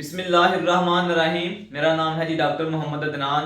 बिस्मिल्लाहिर्रहमानिर्रहीम। मेरा नाम है जी डॉक्टर मोहम्मद अदनान।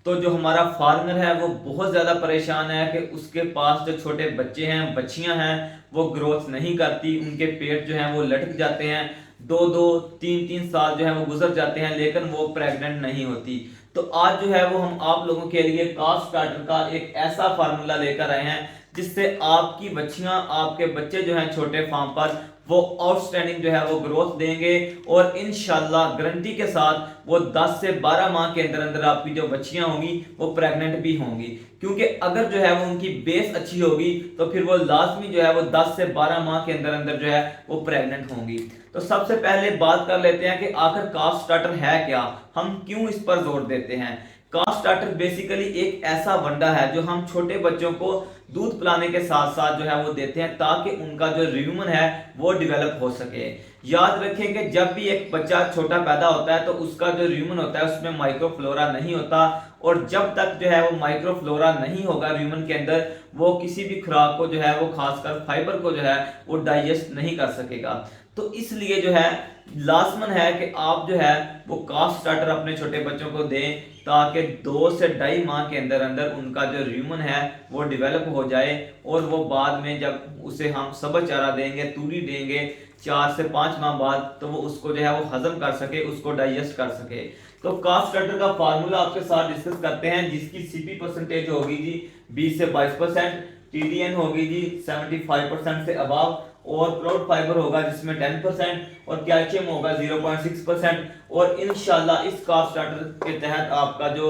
तो जो हमारा फार्मर है वो बहुत ज़्यादा परेशान है कि उसके पास जो छोटे बच्चे हैं बच्चियां हैं वो ग्रोथ नहीं करती, उनके पेट जो है वो लटक जाते हैं, दो दो तीन तीन साल जो है वो गुजर जाते हैं लेकिन वो प्रेग्नेंट नहीं होती। तो आज जो है वो हम आप लोगों के लिए काफ स्टार्टर का एक ऐसा फार्मूला लेकर आए हैं जिससे आपकी बच्चियां आपके बच्चे जो हैं छोटे फार्म पर वो आउटस्टैंडिंग जो है वो ग्रोथ देंगे और इंशाल्लाह गारंटी के साथ वो 10 से 12 माह के अंदर अंदर आपकी जो बच्चियां होंगी वो प्रेग्नेंट भी होंगी। क्योंकि अगर जो है वो उनकी बेस अच्छी होगी तो फिर वो लाजमी जो है वो 10 से 12 माह के अंदर अंदर जो है वो प्रेग्नेंट होंगी। तो सबसे पहले बात कर लेते हैं कि आखिर काफ स्टार्टर है क्या, हम क्यों इस पर जोर देते हैं। काफ स्टार्टर बेसिकली एक ऐसा वंडा है जो हम छोटे बच्चों को दूध पिलाने के साथ साथ जो है वो देते हैं ताकि उनका जो ल्यूमन है वो डेवलप हो सके। याद रखें कि जब भी एक बच्चा छोटा पैदा होता है तो उसका जो ल्यूमन होता है उसमें माइक्रोफ्लोरा नहीं होता, और जब तक जो है वो माइक्रोफ्लोरा नहीं होगा ल्यूमन के अंदर वो किसी भी खुराक को जो है वो खासकर फाइबर को जो है वो डाइजेस्ट नहीं कर सकेगा। तो इसलिए जो है लाजमन है कि आप जो है वो काफ स्टार्टर अपने छोटे बच्चों को दें ताकि 2 से 2.5 माह के अंदर अंदर उनका जो ल्यूमन है वो डेवलप हो जाए और वो बाद में जब उसे हम सबज चारा देंगे, तूरी देंगे 4 से 5 माह बाद, तो वो उसको जो है वो हजम कर सके, उसको डाइजेस्ट कर सके। तो काफ स्टार्टर का फार्मूला आपके साथ डिस्कस करते हैं जिसकी सीपी परसेंटेज होगी जी 20 से 22%, टीडीएन होगी जी 75% से अबव, और प्रोड फाइबर होगा जिसमें 10% और कैल्शियम होगा 0.6%। और इंशाल्लाह इस काफ स्टार्टर के तहत आपका जो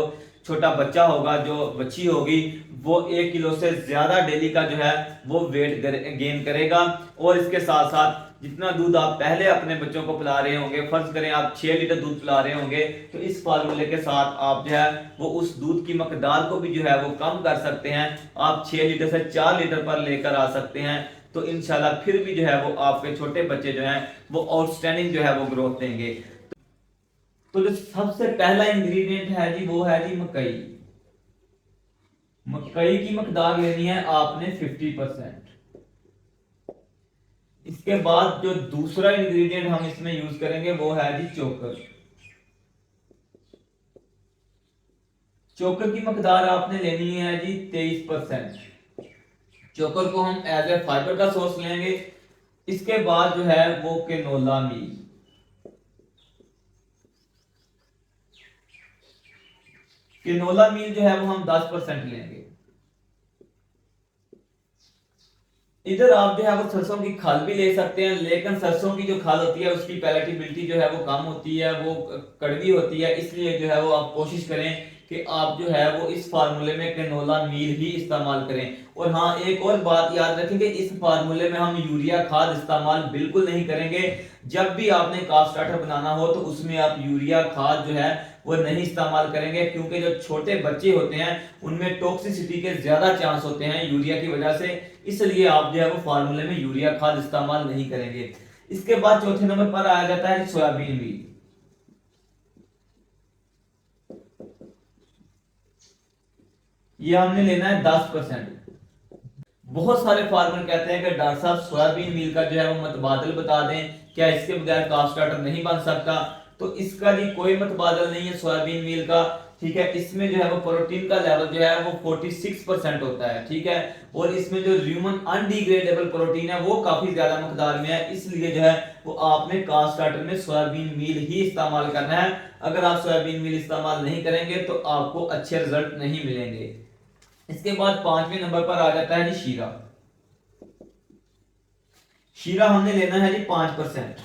छोटा बच्चा होगा, जो बच्ची होगी, वो 1 किलो से ज्यादा डेली का जो है वो वेट गेन करेगा। और इसके साथ साथ जितना दूध आप पहले अपने बच्चों को पिला रहे होंगे, फर्ज करें आप 6 लीटर दूध पिला रहे होंगे, तो इस फार्मूले के साथ आप जो है वो उस दूध की मकदार को भी जो है वो कम कर सकते हैं। आप 6 लीटर से 4 लीटर पर लेकर आ सकते हैं। तो इंशाल्लाह फिर भी जो है वो आपके छोटे बच्चे जो हैं वो आउटस्टैंडिंग जो है वो ग्रोथ देंगे। तो जो सबसे पहला इंग्रेडिएंट है जी वो है जी मकई। मकई की मकदार लेनी है आपने 50%। इसके बाद जो दूसरा इंग्रेडिएंट हम इसमें यूज करेंगे वो है जी चोकर। चोकर की मकदार आपने लेनी है जी 23%। चोकर को हम एज ए फाइबर का सोर्स लेंगे। इसके बाद जो है वो केनोला मील। केनोला मील जो है वो हम 10% लेंगे। इधर आप जो है वो सरसों की खाल भी ले सकते हैं, लेकिन सरसों की जो खाल होती है उसकी पैलेटेबिलिटी जो है वो कम होती है, वो कड़वी होती है, इसलिए जो है वो आप कोशिश करें कि आप जो है वो इस फार्मूले में कैनोला मील ही इस्तेमाल करें। और हाँ, एक और बात याद रखेंगे, इस फार्मूले में हम यूरिया खाद इस्तेमाल बिल्कुल नहीं करेंगे। जब भी आपने काफ स्टार्टर बनाना हो तो उसमें आप यूरिया खाद जो है वो नहीं इस्तेमाल करेंगे, क्योंकि जो छोटे बच्चे होते हैं उनमें टॉक्सिसिटी के ज्यादा चांस होते हैं यूरिया की वजह से, इसलिए आप जो है वो फार्मूले में यूरिया खाद इस्तेमाल नहीं करेंगे। इसके बाद चौथे नंबर पर आया जाता है सोयाबीन मील। ये हमने लेना है 10%। बहुत सारे फार्मर कहते हैं कि डॉक्टर साहब सोयाबीन मील का जो है वो मतबादल बता दें, क्या इसके बगैर काफ स्टार्टर नहीं बन सकता। तो इसका भी कोई मतबादल नहीं है सोयाबीन मील का, ठीक है। इसमें जो है वो प्रोटीन का लेवल जो है वो 46% होता है, ठीक है। और इसमें जो ह्यूमन अनडिग्रेडेबल प्रोटीन है वो काफी ज्यादा मकदार में है, इसलिए जो है वो आपने काफ स्टार्टर में सोयाबीन मील ही इस्तेमाल करना है। अगर आप सोयाबीन मील इस्तेमाल नहीं करेंगे तो आपको अच्छे रिजल्ट नहीं मिलेंगे। इसके बाद 5वें नंबर पर आ जाता है जी शीरा। शीरा हमने लेना है जी 5%।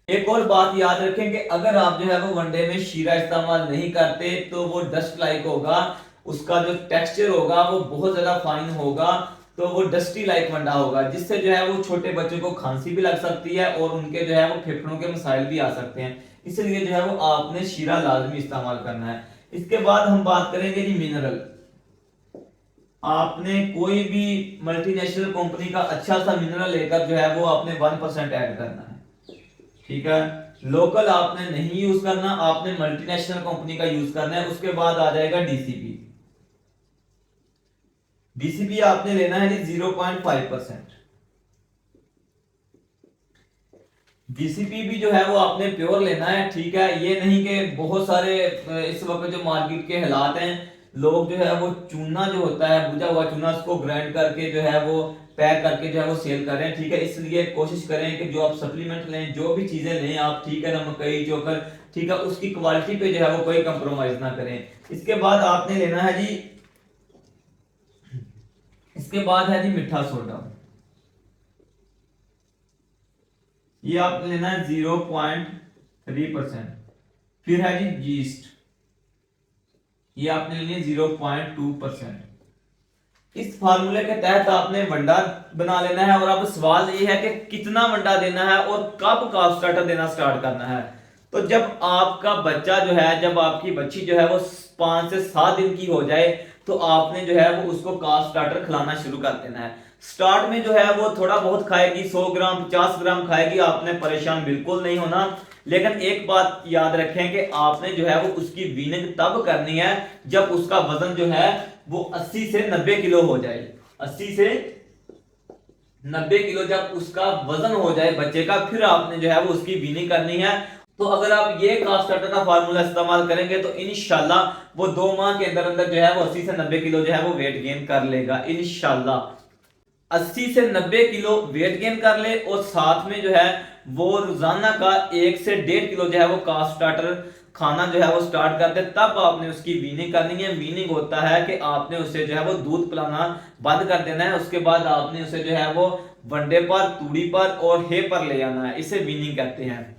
एक और बात याद रखें कि अगर आप जो है वो वनडे में शीरा इस्तेमाल नहीं करते तो वो डस्ट लाइक होगा, उसका जो टेक्सचर होगा वो बहुत ज्यादा फाइन होगा, तो वो डस्टी लाइक वंडा होगा, जिससे जो है वो छोटे बच्चों को खांसी भी लग सकती है और उनके जो है वो फेफड़ों के मसाइल भी आ सकते हैं। इसलिए जो है वो आपने शीरा लाजमी इस्तेमाल करना है। इसके बाद हम बात करेंगे जी मिनरल। आपने कोई भी मल्टीनेशनल कंपनी का अच्छा सा मिनरल लेकर जो है वो आपने 1% ऐड करना है, ठीक है। लोकल आपने नहीं यूज करना, आपने मल्टीनेशनल कंपनी का यूज करना है। उसके बाद आ जाएगा डीसीपी। डीसीपी आपने लेना है जी 0.5%। जीसीपी भी जो है वो आपने प्योर लेना है, ठीक है। ये नहीं कि बहुत सारे इस वक्त जो मार्केट के हालात हैं, लोग जो है वो चूना जो होता है, भुजा हुआ चूना, उसको ग्राइंड करके जो है वो पैक करके जो है वो सेल कर रहे हैं, ठीक है। इसलिए कोशिश करें कि जो आप सप्लीमेंट लें, जो भी चीजें लें आप, ठीक है ना, मकई चोकर, ठीक है, उसकी क्वालिटी पे जो है वो कोई कंप्रोमाइज ना करें। इसके बाद आपने लेना है जी, इसके बाद है जी मीठा सोडा। ये आपने लेना है 0.3%। फिर है जी जीस्ट, ये आपने लेनी है 0.2%। इस फार्मूले के तहत आपने वंडा बना लेना है, और अब सवाल ये है कि कितना वंडा देना है और कब काफ स्टार्टर देना स्टार्ट करना है। तो जब आपका बच्चा जो है, जब आपकी बच्ची जो है वो 5 से 7 दिन की हो जाए, तो आपने जो है वो उसको काफ स्टार्टर खिलाना शुरू कर देना है। स्टार्ट में जो है वो थोड़ा बहुत खाएगी, 100 ग्राम 50 ग्राम खाएगी, आपने परेशान बिल्कुल नहीं होना। लेकिन एक बात याद रखें कि आपने जो है वो उसकी वीनिंग तब करनी है जब उसका वजन जो है वो 80 से 90 किलो हो जाए। 80 से 90 किलो जब उसका वजन हो जाए बच्चे का, फिर आपने जो है वो उसकी वीनिंग करनी है। तो अगर आप ये काफ स्टार्टर का फार्मूला इस्तेमाल करेंगे तो इंशाल्लाह वो 2 माह के अंदर अंदर जो है वो 80 से 90 किलो जो है वो वेट गेन कर लेगा इंशाल्लाह। 80 से 90 किलो वेट गेन कर ले, और साथ में जो है वो रोजाना का 1 से 1.5 किलो जो है वो काफ स्टार्टर खाना जो है वो स्टार्ट कर दे। तब आपने उसकी वीनिंग करनी है। वीनिंग होता है कि आपने उसे जो है वो दूध पिलाना बंद कर देना है, उसके बाद आपने उसे जो है वो वनडे पर, तूड़ी पर और हे पर ले आना है, इसे वीनिंग कहते हैं।